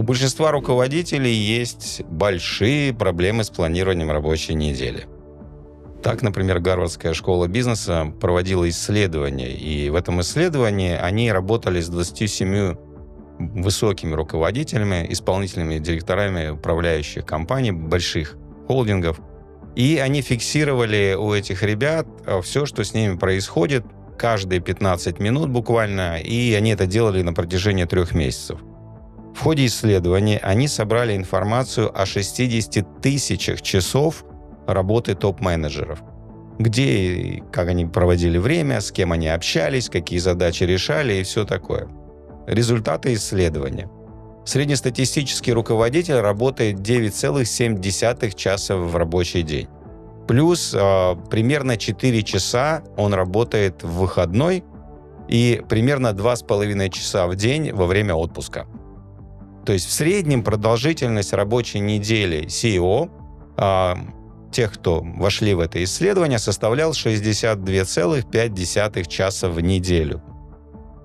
большинства руководителей есть большие проблемы с планированием рабочей недели. Так, например, Гарвардская школа бизнеса проводила исследование, и в этом исследовании они работали с 27 высокими руководителями, исполнительными директорами управляющих компаний, больших холдингов, и они фиксировали у этих ребят все, что с ними происходит, каждые 15 минут буквально, и они это делали на протяжении 3 месяцев. В ходе исследования они собрали информацию о 60 тысячах часов работы топ-менеджеров. Где и как они проводили время, с кем они общались, какие задачи решали и все такое. Результаты исследования. Среднестатистический руководитель работает 9,7 часа в рабочий день. Плюс примерно 4 часа он работает в выходной и примерно 2,5 часа в день во время отпуска. То есть в среднем продолжительность рабочей недели CEO, тех, кто вошли в это исследование, составлял 62,5 часа в неделю.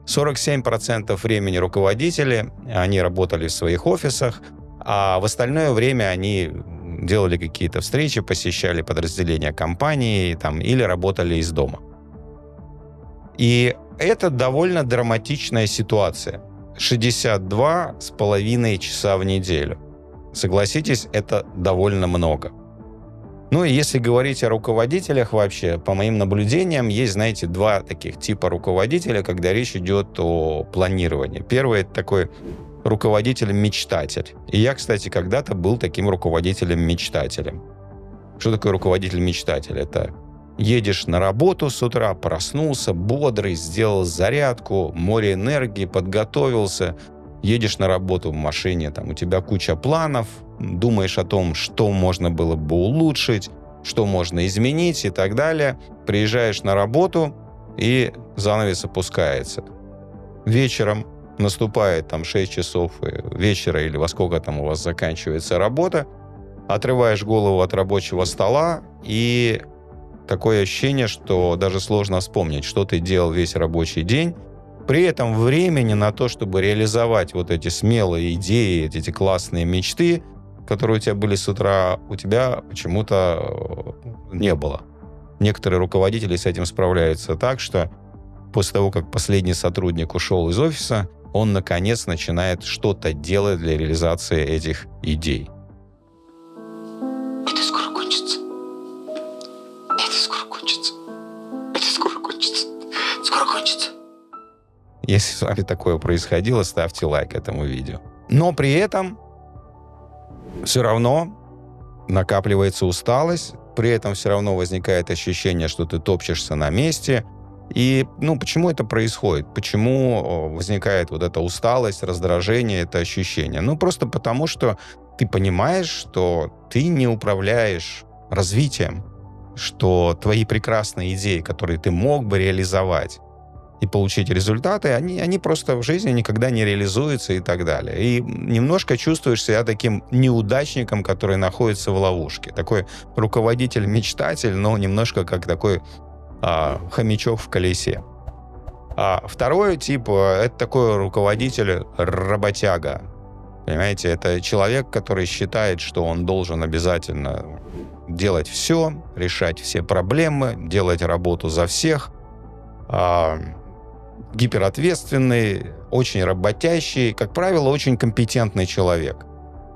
47% времени руководители, они работали в своих офисах, а в остальное время они делали какие-то встречи, посещали подразделения компании или работали из дома. И это довольно драматичная ситуация. 62,5 часа в неделю. Согласитесь, это довольно много. Ну и если говорить о руководителях вообще, по моим наблюдениям, есть, знаете, 2 таких типа руководителя, когда речь идет о планировании. Первый — это такой руководитель-мечтатель. И я, кстати, когда-то был таким руководителем-мечтателем. Что такое руководитель-мечтатель? Это едешь на работу с утра, проснулся, бодрый, сделал зарядку, море энергии, подготовился, едешь на работу в машине, у тебя куча планов, думаешь о том, что можно было бы улучшить, что можно изменить и так далее. Приезжаешь на работу, и занавес опускается. Вечером наступает 6 часов вечера или во сколько у вас заканчивается работа, отрываешь голову от рабочего стола, и такое ощущение, что даже сложно вспомнить, что ты делал весь рабочий день. При этом времени на то, чтобы реализовать вот эти смелые идеи, эти классные мечты, которые у тебя были с утра, у тебя почему-то не было. Некоторые руководители с этим справляются так, что после того, как последний сотрудник ушел из офиса, он, наконец, начинает что-то делать для реализации этих идей. Это скоро кончится. Это скоро кончится. Это скоро кончится. Скоро кончится. Если с вами такое происходило, ставьте лайк этому видео. Но при этом все равно накапливается усталость, при этом все равно возникает ощущение, что ты топчешься на месте. И почему это происходит? Почему возникает вот эта усталость, раздражение, это ощущение? Просто потому, что ты понимаешь, что ты не управляешь развитием, что твои прекрасные идеи, которые ты мог бы реализовать и получить результаты, они просто в жизни никогда не реализуются и так далее. И немножко чувствуешь себя таким неудачником, который находится в ловушке. Такой руководитель-мечтатель, но немножко как такой хомячок в колесе. А второй тип — это такой руководитель-работяга. Понимаете, это человек, который считает, что он должен обязательно делать все, решать все проблемы, делать работу за всех, гиперответственный, очень работящий, как правило, очень компетентный человек,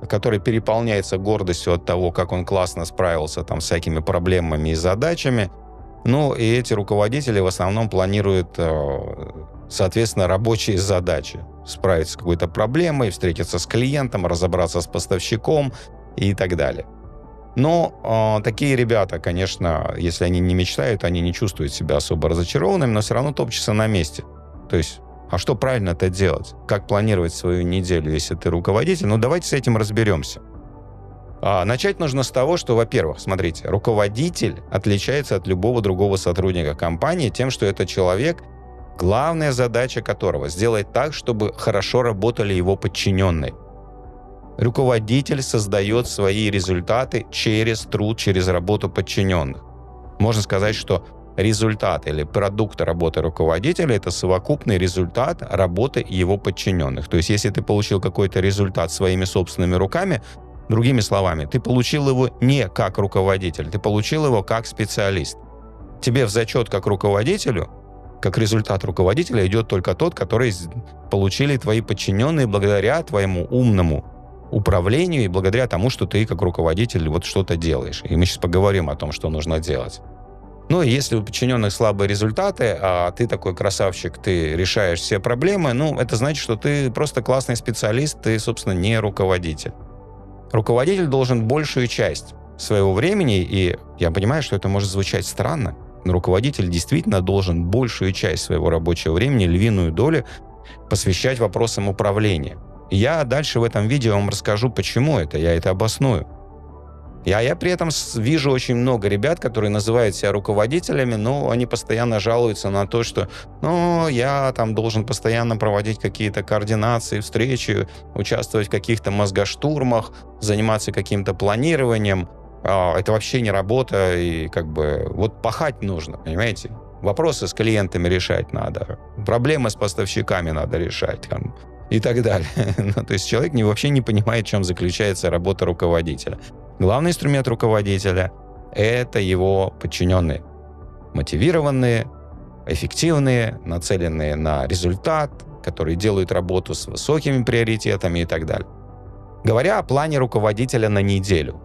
который переполняется гордостью от того, как он классно справился с всякими проблемами и задачами. И эти руководители в основном планируют, соответственно, рабочие задачи. Справиться с какой-то проблемой, встретиться с клиентом, разобраться с поставщиком и так далее. Но такие ребята, конечно, если они не мечтают, они не чувствуют себя особо разочарованными, но все равно топчутся на месте. То есть, а что правильно-то делать? Как планировать свою неделю, если ты руководитель? Давайте с этим разберемся. Начать нужно с того, что, во-первых, смотрите, руководитель отличается от любого другого сотрудника компании тем, что это человек, главная задача которого — сделать так, чтобы хорошо работали его подчиненные. Руководитель создает свои результаты через труд, через работу подчиненных. Можно сказать, что результат или продукт работы руководителя – это совокупный результат работы его подчиненных. То есть если ты получил какой-то результат своими собственными руками, другими словами, ты получил его не как руководитель, ты получил его как специалист. Тебе в зачет как руководителю, как результат руководителя идет только тот, который получили твои подчиненные благодаря твоему умному управлению и благодаря тому, что ты как руководитель вот что-то делаешь. И мы сейчас поговорим о том, что нужно делать. Ну, и если у подчиненных слабые результаты, а ты такой красавчик, ты решаешь все проблемы, ну, это значит, что ты просто классный специалист, ты, собственно, не руководитель. Руководитель должен большую часть своего времени, и я понимаю, что это может звучать странно, но руководитель действительно должен большую часть своего рабочего времени, львиную долю, посвящать вопросам управления. И я дальше в этом видео вам расскажу, почему это, я это обосную. Я при этом вижу очень много ребят, которые называют себя руководителями, но они постоянно жалуются на то, что я там должен постоянно проводить какие-то координации, встречи, участвовать в каких-то мозгоштурмах, заниматься каким-то планированием. Это вообще не работа, и как бы вот пахать нужно, понимаете? Вопросы с клиентами решать надо, проблемы с поставщиками надо решать там, и так далее. То есть человек вообще не понимает, в чем заключается работа руководителя. Главный инструмент руководителя – это его подчиненные. Мотивированные, эффективные, нацеленные на результат, которые делают работу с высокими приоритетами и так далее. Говоря о плане руководителя на неделю.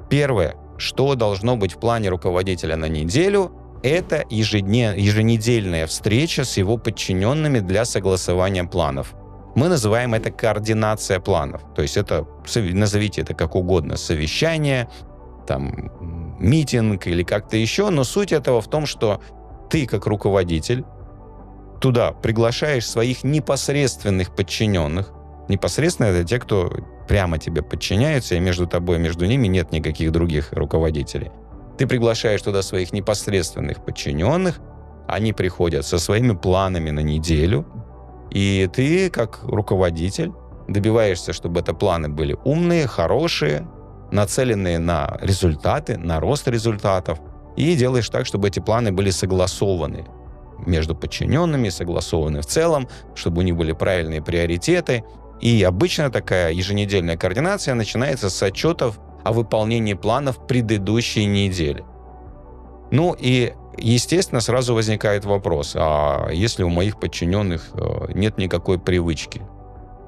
Первое, что должно быть в плане руководителя на неделю – это еженедельная встреча с его подчиненными для согласования планов. Мы называем это координация планов. То есть это, назовите это как угодно, совещание, там, митинг или как-то еще, но суть этого в том, что ты как руководитель туда приглашаешь своих непосредственных подчиненных. Непосредственно это те, кто прямо тебе подчиняются, и между тобой и между ними нет никаких других руководителей. Ты приглашаешь туда своих непосредственных подчиненных, они приходят со своими планами на неделю, и ты, как руководитель, добиваешься, чтобы это планы были умные, хорошие, нацеленные на результаты, на рост результатов, и делаешь так, чтобы эти планы были согласованы между подчиненными, согласованы в целом, чтобы у них были правильные приоритеты. И обычно такая еженедельная координация начинается с отчетов о выполнении планов предыдущей недели. Ну и естественно, сразу возникает вопрос, а если у моих подчиненных нет никакой привычки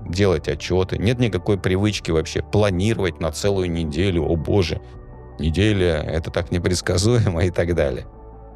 делать отчеты, нет никакой привычки вообще планировать на целую неделю, о боже, неделя, это так непредсказуемо и так далее.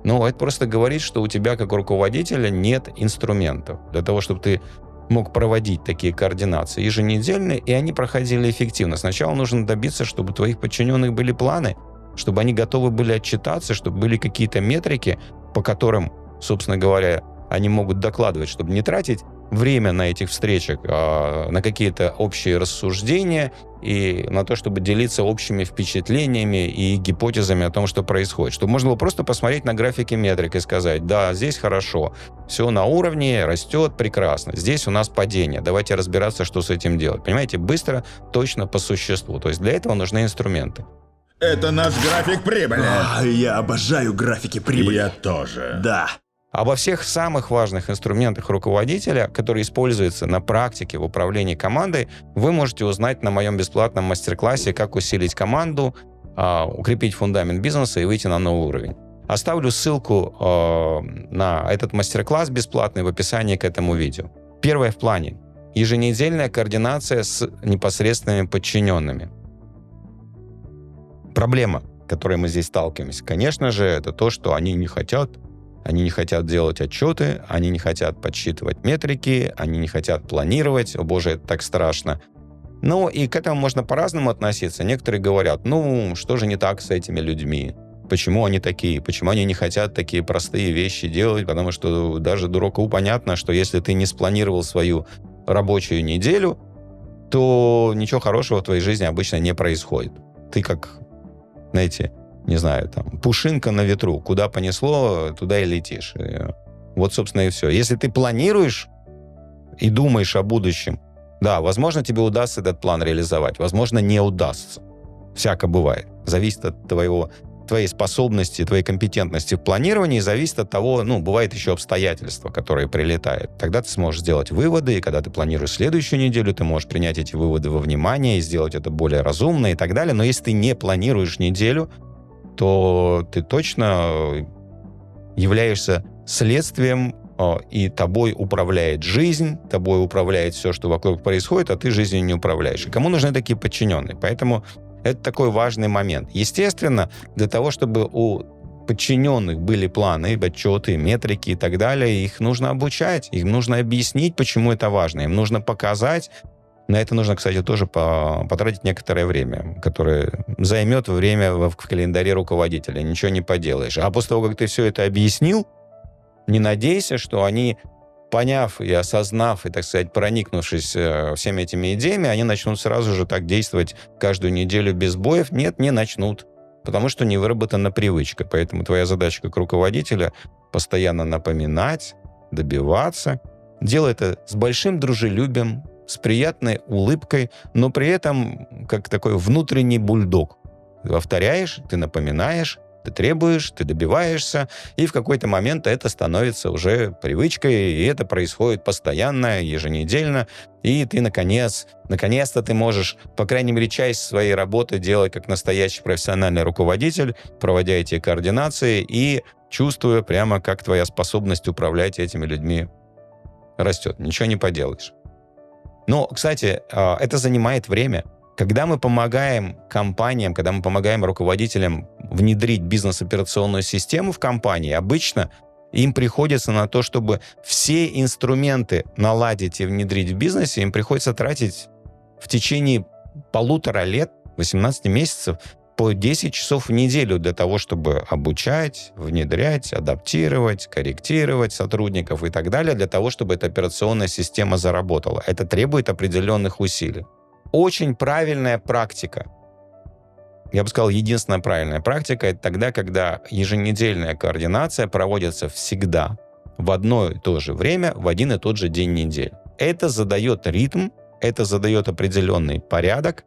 Но это просто говорит, что у тебя как руководителя нет инструментов для того, чтобы ты мог проводить такие координации еженедельно, и они проходили эффективно. Сначала нужно добиться, чтобы у твоих подчиненных были планы, чтобы они готовы были отчитаться, чтобы были какие-то метрики, по которым, собственно говоря, они могут докладывать, чтобы не тратить время на этих встречах, на какие-то общие рассуждения и на то, чтобы делиться общими впечатлениями и гипотезами о том, что происходит. Чтобы можно было просто посмотреть на графики метрик и сказать, да, здесь хорошо, все на уровне, растет, прекрасно. Здесь у нас падение, давайте разбираться, что с этим делать. Понимаете, быстро, точно, по существу. То есть для этого нужны инструменты. Это наш график прибыли. Я обожаю графики прибыли. Я тоже. Да. Обо всех самых важных инструментах руководителя, которые используются на практике в управлении командой, вы можете узнать на моем бесплатном мастер-классе «Как усилить команду», укрепить фундамент бизнеса и выйти на новый уровень. Оставлю ссылку на этот мастер-класс бесплатный в описании к этому видео. Первое в плане – еженедельная координация с непосредственными подчиненными. Проблема, с которой мы здесь сталкиваемся, конечно же, это то, что они не хотят делать отчеты, они не хотят подсчитывать метрики, они не хотят планировать. О боже, это так страшно. Ну, и к этому можно по-разному относиться. Некоторые говорят, что же не так с этими людьми? Почему они такие? Почему они не хотят такие простые вещи делать? Потому что даже дураку понятно, что если ты не спланировал свою рабочую неделю, то ничего хорошего в твоей жизни обычно не происходит. Ты как, знаете, не знаю, там, пушинка на ветру. Куда понесло, туда и летишь. Вот, собственно, и все. Если ты планируешь и думаешь о будущем, да, возможно, тебе удастся этот план реализовать, возможно, не удастся. Всяко бывает. Зависит от твоего твоей способности, твоей компетентности в планировании зависит от того, бывают еще обстоятельства, которые прилетают. Тогда ты сможешь сделать выводы, и когда ты планируешь следующую неделю, ты можешь принять эти выводы во внимание и сделать это более разумно и так далее. Но если ты не планируешь неделю, то ты точно являешься следствием, и тобой управляет жизнь, тобой управляет все, что вокруг происходит, а ты жизнью не управляешь. И кому нужны такие подчиненные? Поэтому это такой важный момент. Естественно, для того, чтобы у подчиненных были планы, отчеты, метрики и так далее, их нужно обучать, им нужно объяснить, почему это важно, им нужно показать. На это нужно, кстати, тоже потратить некоторое время, которое займет время в календаре руководителя. Ничего не поделаешь. А после того, как ты все это объяснил, не надейся, что они, поняв и осознав, и, так сказать, проникнувшись всеми этими идеями, они начнут сразу же так действовать каждую неделю без боев. Нет, не начнут, потому что не выработана привычка. Поэтому твоя задача как руководителя постоянно напоминать, добиваться. Делай это с большим дружелюбием, с приятной улыбкой, но при этом как такой внутренний бульдог. Ты повторяешь, ты напоминаешь, ты требуешь, ты добиваешься, и в какой-то момент это становится уже привычкой, и это происходит постоянно, еженедельно, и ты, наконец-то ты можешь, по крайней мере, часть своей работы делать как настоящий профессиональный руководитель, проводя эти координации и чувствуя прямо, как твоя способность управлять этими людьми растет. Ничего не поделаешь. Но, кстати, это занимает время. Когда мы помогаем компаниям, когда мы помогаем руководителям внедрить бизнес-операционную систему в компании, обычно им приходится на то, чтобы все инструменты наладить и внедрить в бизнесе, им приходится тратить в течение 1,5 лет, 18 месяцев, по 10 часов в неделю для того, чтобы обучать, внедрять, адаптировать, корректировать сотрудников и так далее, для того, чтобы эта операционная система заработала. Это требует определенных усилий. Очень правильная практика. Я бы сказал, единственная правильная практика — это тогда, когда еженедельная координация проводится всегда в одно и то же время, в один и тот же день недели. Это задает ритм, это задает определенный порядок.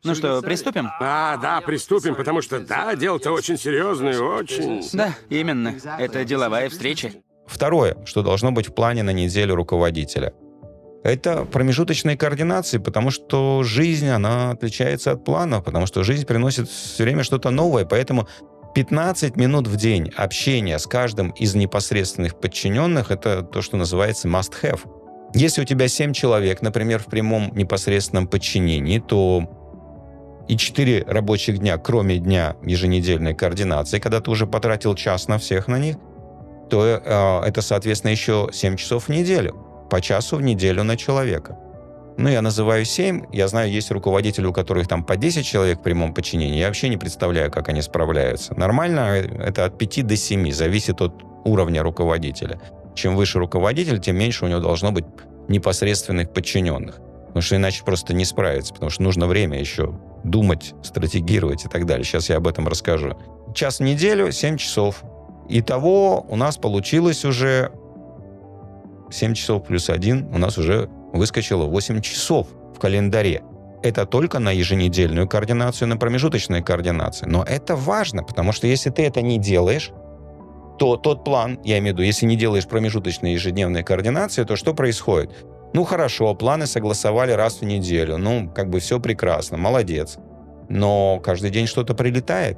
Ну что, приступим? Да, приступим, потому что, дело-то очень серьезное, очень... Да, именно. Это деловая встреча. Второе, что должно быть в плане на неделю руководителя. Это промежуточные координации, потому что жизнь, она отличается от плана, потому что жизнь приносит все время что-то новое, поэтому 15 минут в день общения с каждым из непосредственных подчиненных — это то, что называется must-have. Если у тебя 7 человек, например, в прямом непосредственном подчинении, то и 4 рабочих дня, кроме дня еженедельной координации, когда ты уже потратил час на всех на них, то это, соответственно, еще 7 часов в неделю. По часу в неделю на человека. Я называю 7. Я знаю, есть руководители, у которых там по 10 человек в прямом подчинении. Я вообще не представляю, как они справляются. Нормально это от 5 до 7. Зависит от уровня руководителя. Чем выше руководитель, тем меньше у него должно быть непосредственных подчиненных. Потому что иначе просто не справиться. Потому что нужно время еще думать, стратегировать и так далее. Сейчас я об этом расскажу. Час в неделю, 7 часов. Итого у нас получилось уже 7 часов плюс 1, у нас уже выскочило 8 часов в календаре. Это только на еженедельную координацию, на промежуточную координацию. Но это важно, потому что если ты это не делаешь, то тот план, я имею в виду, если не делаешь промежуточные ежедневные координации, то что происходит? Хорошо, планы согласовали раз в неделю, все прекрасно, молодец. Но каждый день что-то прилетает.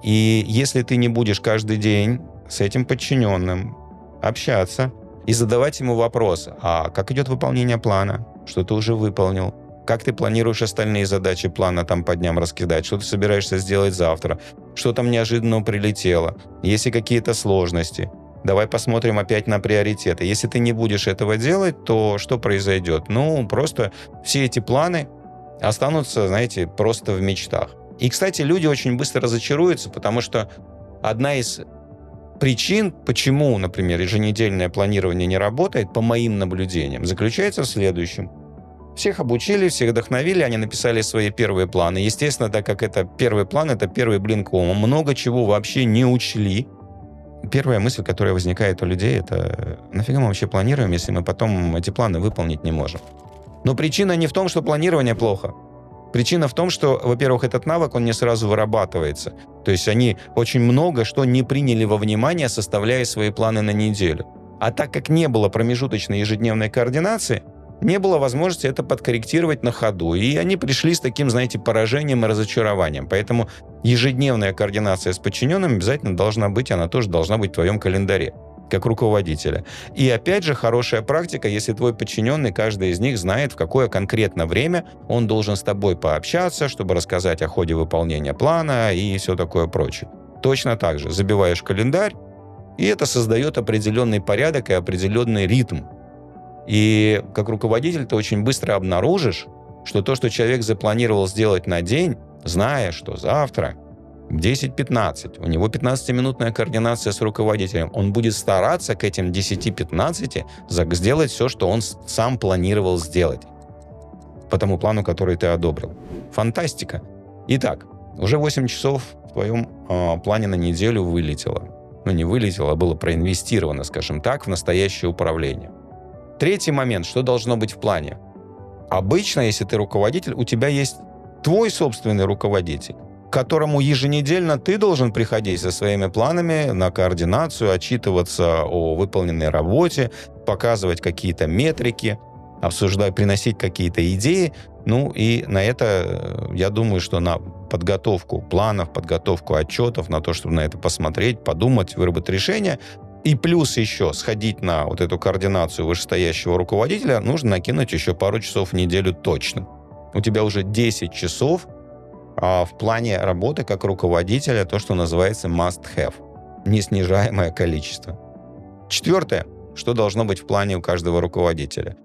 И если ты не будешь каждый день с этим подчиненным общаться, и задавать ему вопрос, а как идет выполнение плана? Что ты уже выполнил? Как ты планируешь остальные задачи плана там по дням раскидать? Что ты собираешься сделать завтра? Что там неожиданно прилетело? Есть ли какие-то сложности? Давай посмотрим опять на приоритеты. Если ты не будешь этого делать, то что произойдет? Просто все эти планы останутся, знаете, просто в мечтах. И, кстати, люди очень быстро разочаруются, потому что одна из причин, почему, например, еженедельное планирование не работает, по моим наблюдениям, заключается в следующем. Всех обучили, всех вдохновили, они написали свои первые планы. Естественно, так как это первый план, это первый блин комом, много чего вообще не учли. Первая мысль, которая возникает у людей, это нафига мы вообще планируем, если мы потом эти планы выполнить не можем. Но причина не в том, что планирование плохо. Причина в том, что, во-первых, этот навык, он не сразу вырабатывается. То есть они очень много что не приняли во внимание, составляя свои планы на неделю. А так как не было промежуточной ежедневной координации, не было возможности это подкорректировать на ходу. И они пришли с таким, знаете, поражением и разочарованием. Поэтому ежедневная координация с подчиненным обязательно должна быть, она тоже должна быть в твоем календаре, как руководителя. И опять же, хорошая практика, если твой подчиненный, каждый из них знает, в какое конкретно время он должен с тобой пообщаться, чтобы рассказать о ходе выполнения плана и все такое прочее. Точно так же забиваешь календарь, и это создает определенный порядок и определенный ритм. И как руководитель ты очень быстро обнаружишь, что то, что человек запланировал сделать на день, зная, что завтра в 10:15 у него 15-минутная координация с руководителем, он будет стараться к этим 10-15 сделать все, что он сам планировал сделать по тому плану, который ты одобрил. Фантастика. Итак, уже 8 часов в твоем плане на неделю вылетело. Ну, не вылетело, а было проинвестировано, скажем так, в настоящее управление. Третий момент, что должно быть в плане. Обычно, если ты руководитель, у тебя есть твой собственный руководитель, к которому еженедельно ты должен приходить со своими планами на координацию, отчитываться о выполненной работе, показывать какие-то метрики, обсуждать, приносить какие-то идеи. Ну и на это, я думаю, что на подготовку планов, подготовку отчетов, на то, чтобы на это посмотреть, подумать, выработать решение, и плюс еще сходить на вот эту координацию вышестоящего руководителя, нужно накинуть еще пару часов в неделю точно. У тебя уже 10 часов в плане работы как руководителя, то, что называется must-have. Неснижаемое количество. Четвертое, что должно быть в плане у каждого руководителя.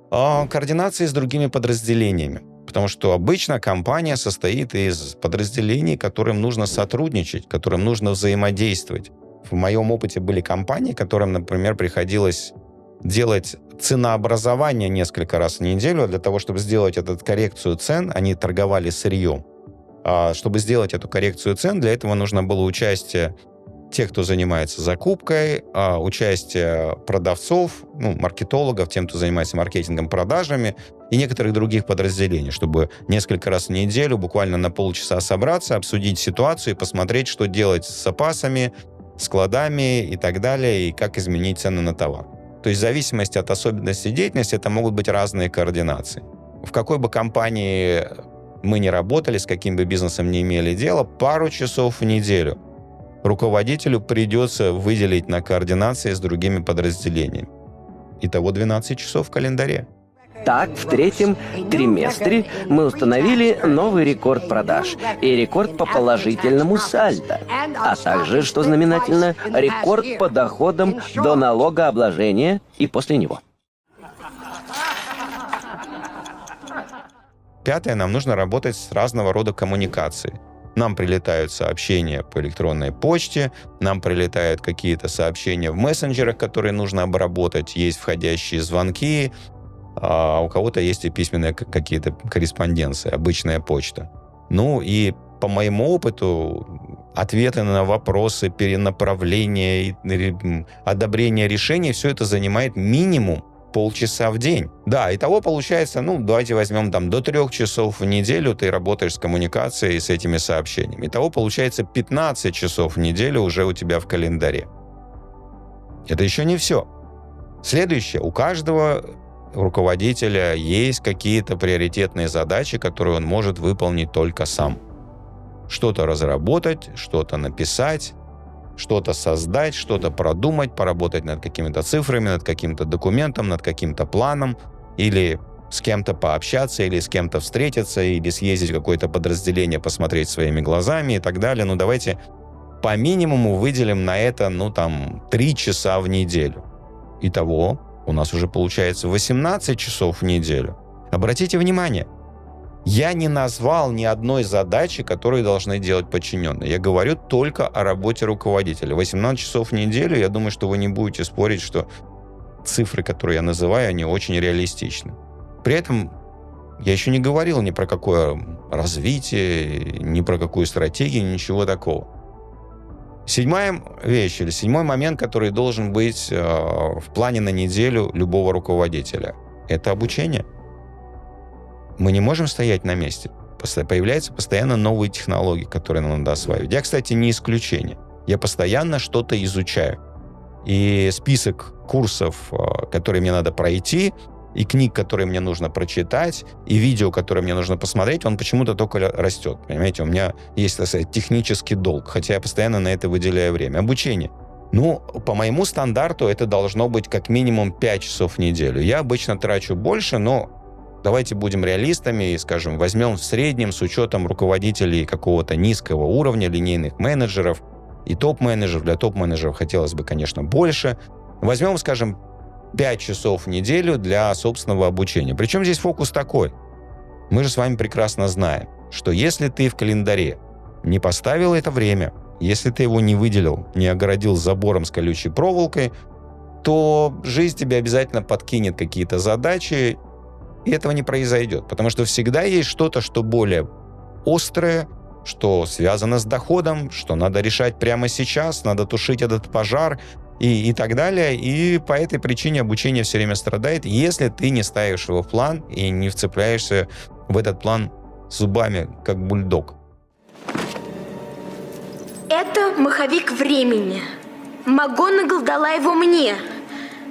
Координация с другими подразделениями. Потому что обычно компания состоит из подразделений, которым нужно сотрудничать, которым нужно взаимодействовать. В моем опыте были компании, которым, например, приходилось делать ценообразование несколько раз в неделю для того, чтобы сделать эту коррекцию цен. Они торговали сырьем. Чтобы сделать эту коррекцию цен, для этого нужно было участие тех, кто занимается закупкой, участие продавцов, маркетологов, тем, кто занимается маркетингом, продажами и некоторых других подразделений, чтобы несколько раз в неделю, буквально на полчаса собраться, обсудить ситуацию и посмотреть, что делать с запасами, складами и так далее, и как изменить цены на товар. То есть в зависимости от особенностей деятельности это могут быть разные координации. В какой бы компании мы ни работали, с каким бы бизнесом ни имели дело, пару часов в неделю руководителю придется выделить на координации с другими подразделениями. Итого 12 часов в календаре. Так, в третьем триместре мы установили новый рекорд продаж и рекорд по положительному сальдо, а также, что знаменательно, рекорд по доходам до налогообложения и после него. Пятое, нам нужно работать с разного рода коммуникацией. Нам прилетают сообщения по электронной почте, нам прилетают какие-то сообщения в мессенджерах, которые нужно обработать, есть входящие звонки, а у кого-то есть и письменные какие-то корреспонденции, обычная почта. Ну и по моему опыту ответы на вопросы, перенаправление, одобрение решений, все это занимает минимум полчаса в день. Да, итого получается, давайте возьмем до 3 часов в неделю ты работаешь с коммуникацией, с этими сообщениями. Итого получается 15 часов в неделю уже у тебя в календаре. Это еще не все. Следующее. У каждого руководителя есть какие-то приоритетные задачи, которые он может выполнить только сам. Что-то разработать, что-то написать, что-то создать, что-то продумать, поработать над какими-то цифрами, над каким-то документом, над каким-то планом, или с кем-то пообщаться, или с кем-то встретиться, или съездить в какое-то подразделение, посмотреть своими глазами и так далее. Давайте по минимуму выделим на это, 3 часа в неделю. Итого у нас уже получается 18 часов в неделю. Обратите внимание, я не назвал ни одной задачи, которую должны делать подчиненные. Я говорю только о работе руководителя. 18 часов в неделю, я думаю, что вы не будете спорить, что цифры, которые я называю, они очень реалистичны. При этом я еще не говорил ни про какое развитие, ни про какую стратегию, ничего такого. Седьмая вещь или седьмой момент, который должен быть в плане на неделю любого руководителя, это обучение. Мы не можем стоять на месте. Появляются постоянно новые технологии, которые нам надо осваивать. Я, кстати, не исключение. Я постоянно что-то изучаю. И список курсов, которые мне надо пройти, и книг, которые мне нужно прочитать, и видео, которые мне нужно посмотреть, он почему-то только растет. Понимаете, у меня есть, так сказать, технический долг, хотя я постоянно на это выделяю время. Обучение. Ну, по моему стандарту это должно быть как минимум 5 часов в неделю. Я обычно трачу больше, но давайте будем реалистами и, скажем, возьмем в среднем с учетом руководителей какого-то низкого уровня, линейных менеджеров и топ-менеджеров. Для топ-менеджеров хотелось бы, конечно, больше. Возьмем, скажем, 5 часов в неделю для собственного обучения. Причем здесь фокус такой. Мы же с вами прекрасно знаем, что если ты в календаре не поставил это время, если ты его не выделил, не огородил забором с колючей проволокой, то жизнь тебе обязательно подкинет какие-то задачи, и этого не произойдет. Потому что всегда есть что-то, что более острое, что связано с доходом, что надо решать прямо сейчас, надо тушить этот пожар и так далее. И по этой причине обучение все время страдает, если ты не ставишь его в план и не вцепляешься в этот план зубами, как бульдог. Это маховик времени. МакГонагал дала его мне,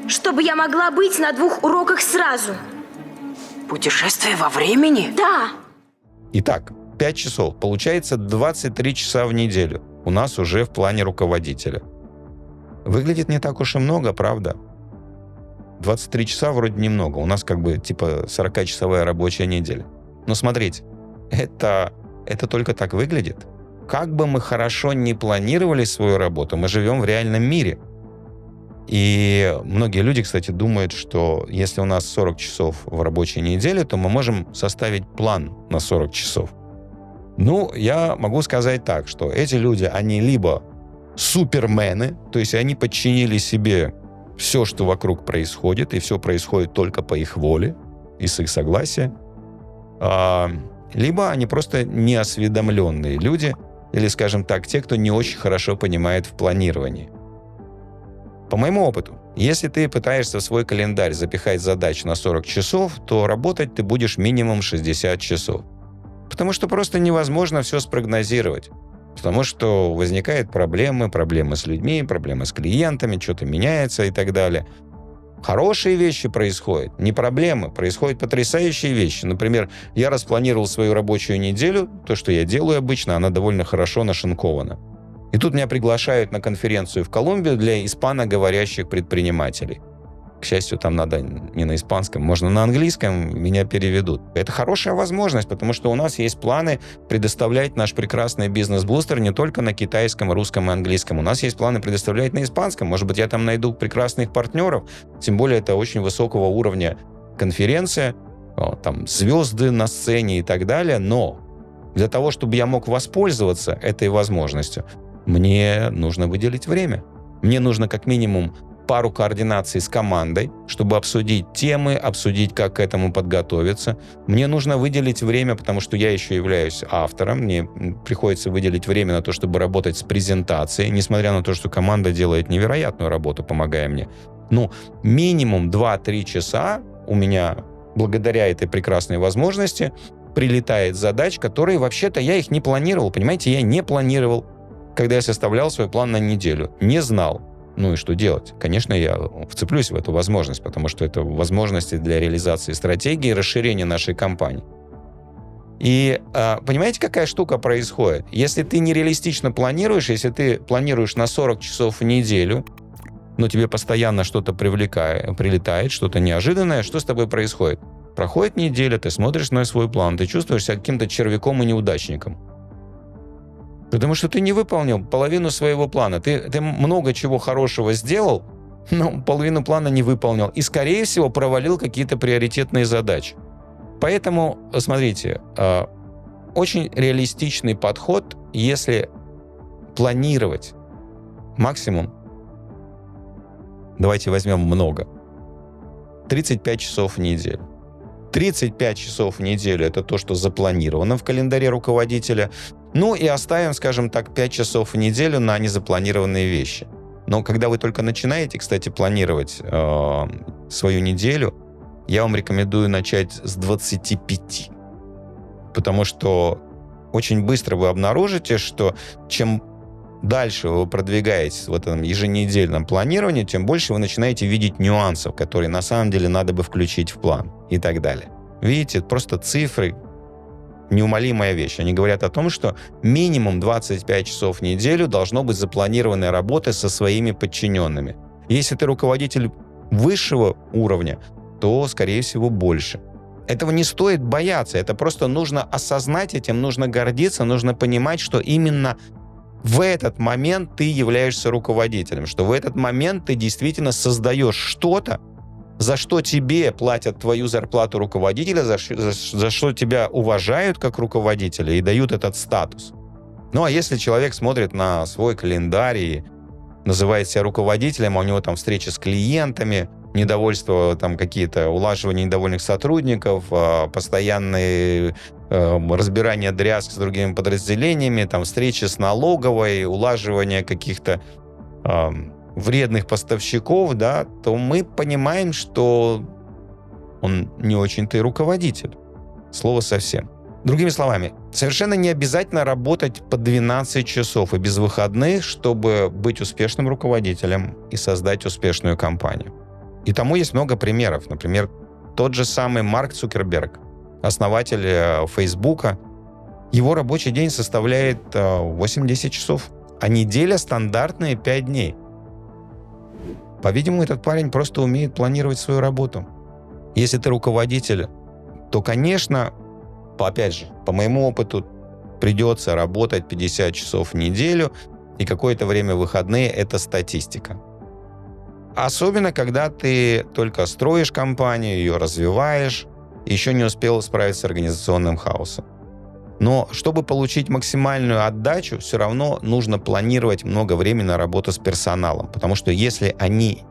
чтобы я могла быть на 2 уроках сразу. Путешествие во времени? Да. Итак, 5 часов. Получается 23 часа в неделю. У нас уже в плане руководителя. Выглядит не так уж и много, правда? 23 часа вроде немного. У нас как бы типа 40-часовая рабочая неделя. Но смотрите, это только так выглядит. Как бы мы хорошо не планировали свою работу, мы живем в реальном мире. И многие люди, кстати, думают, что если у нас 40 часов в рабочей неделе, то мы можем составить план на 40 часов. Ну, я могу сказать так, что эти люди, они либо супермены, то есть они подчинили себе все, что вокруг происходит, и все происходит только по их воле и с их согласия, либо они просто неосведомленные люди, или, скажем так, те, кто не очень хорошо понимает в планировании. По моему опыту, если ты пытаешься в свой календарь запихать задач на 40 часов, то работать ты будешь минимум 60 часов. Потому что просто невозможно все спрогнозировать. Потому что возникают проблемы с людьми, проблемы с клиентами, что-то меняется и так далее. Хорошие вещи происходят, не проблемы, происходят потрясающие вещи. Например, я распланировал свою рабочую неделю, то, что я делаю обычно, она довольно хорошо нашинкована. И тут меня приглашают на конференцию в Колумбию для испаноговорящих предпринимателей. К счастью, там надо не на испанском, можно на английском, меня переведут. Это хорошая возможность, потому что у нас есть планы предоставлять наш прекрасный бизнес-бустер не только на китайском, русском и английском. У нас есть планы предоставлять на испанском. Может быть, я там найду прекрасных партнеров. Тем более, это очень высокого уровня конференция, там звезды на сцене и так далее. Но для того, чтобы я мог воспользоваться этой возможностью, мне нужно выделить время. Мне нужно как минимум пару координаций с командой, чтобы обсудить темы, обсудить, как к этому подготовиться. Мне нужно выделить время, потому что я еще являюсь автором. Мне приходится выделить время на то, чтобы работать с презентацией, несмотря на то, что команда делает невероятную работу, помогая мне. Ну, минимум 2-3 часа у меня, благодаря этой прекрасной возможности, прилетает задач, которые вообще-то я их не планировал. Понимаете, я не планировал, когда я составлял свой план на неделю. Не знал. Ну и что делать? Конечно, я вцеплюсь в эту возможность, потому что это возможности для реализации стратегии и расширения нашей компании. И понимаете, какая штука происходит? Если ты нереалистично планируешь, если ты планируешь на 40 часов в неделю, но тебе постоянно что-то прилетает, что-то неожиданное, что с тобой происходит? Проходит неделя, ты смотришь на свой план, ты чувствуешь себя каким-то червяком и неудачником. Потому что ты не выполнил половину своего плана. Ты много чего хорошего сделал, но половину плана не выполнил. И, скорее всего, провалил какие-то приоритетные задачи. Поэтому, смотрите, очень реалистичный подход, если планировать максимум, давайте возьмем много, 35 часов в неделю. 35 часов в неделю – это то, что запланировано в календаре руководителя. Ну и оставим, скажем так, 5 часов в неделю на незапланированные вещи. Но когда вы только начинаете, кстати, планировать свою неделю, я вам рекомендую начать с 25. Потому что очень быстро вы обнаружите, что чем дальше вы продвигаетесь в этом еженедельном планировании, тем больше вы начинаете видеть нюансов, которые на самом деле надо бы включить в план и так далее. Видите, просто цифры – неумолимая вещь. Они говорят о том, что минимум 25 часов в неделю должно быть запланированной работы со своими подчиненными. Если ты руководитель высшего уровня, то, скорее всего, больше. Этого не стоит бояться, это просто нужно осознать этим, нужно гордиться, нужно понимать, что именно в этот момент ты являешься руководителем, что в этот момент ты действительно создаешь что-то, за что тебе платят твою зарплату руководителя, за что тебя уважают как руководителя и дают этот статус. Ну а если человек смотрит на свой календарь и называет себя руководителем, а у него там встречи с клиентами, недовольство, там какие-то улаживания недовольных сотрудников, постоянные разбирания дрязг с другими подразделениями, там встречи с налоговой, улаживание каких-то вредных поставщиков, да, то мы понимаем, что он не очень-то и руководитель. Слово совсем. Другими словами, совершенно не обязательно работать по 12 часов и без выходных, чтобы быть успешным руководителем и создать успешную компанию. И тому есть много примеров. Например, тот же самый Марк Цукерберг, основатель Фейсбука, его рабочий день составляет 8-10 часов, а неделя стандартные 5 дней. По-видимому, этот парень просто умеет планировать свою работу. Если ты руководитель, то, конечно, опять же, по моему опыту, придется работать 50 часов в неделю, и какое-то время выходные – это статистика. Особенно, когда ты только строишь компанию, ее развиваешь, еще не успел справиться с организационным хаосом. Но чтобы получить максимальную отдачу, все равно нужно планировать много времени на работу с персоналом, потому что если они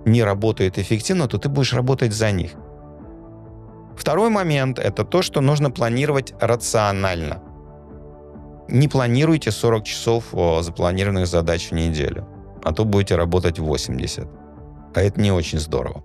не работают эффективно, то ты будешь работать за них. Второй момент – это то, что нужно планировать рационально. Не планируйте 40 часов запланированных задач в неделю, а то будете работать 80. А это не очень здорово.